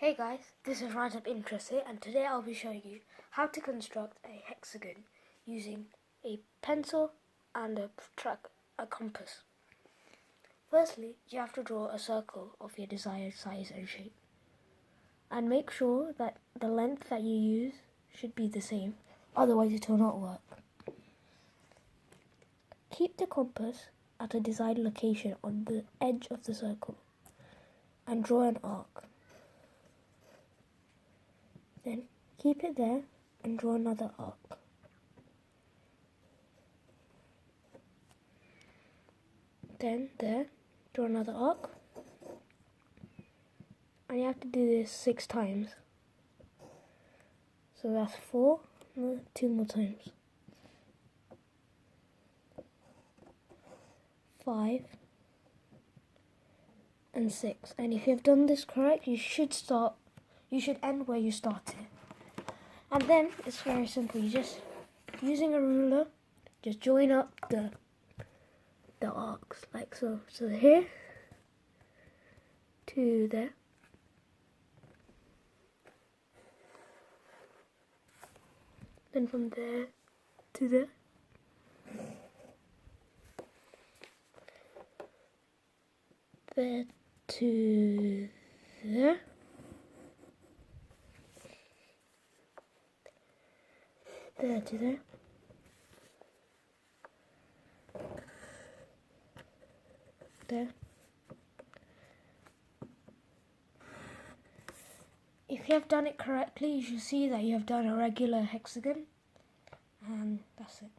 Hey guys, this is Rise Up Interested, and today I'll be showing you how to construct a hexagon using a pencil and a compass. Firstly, you have to draw a circle of your desired size and shape. And make sure that the length that you use should be the same, otherwise it will not work. Keep the compass at a desired location on the edge of the circle and draw an arc. Then keep it there and draw another arc. Then there, draw another arc. And you have to do this 6 times. So that's 4, 2 more times. 5 and 6. And if you have done this correct, you should end where you started. And then it's very simple. You just, using a ruler, just join up the arcs like so. So here to there. Then from there to there. There to there. There to there. There. If you have done it correctly, you should see that you have done a regular hexagon, and that's it.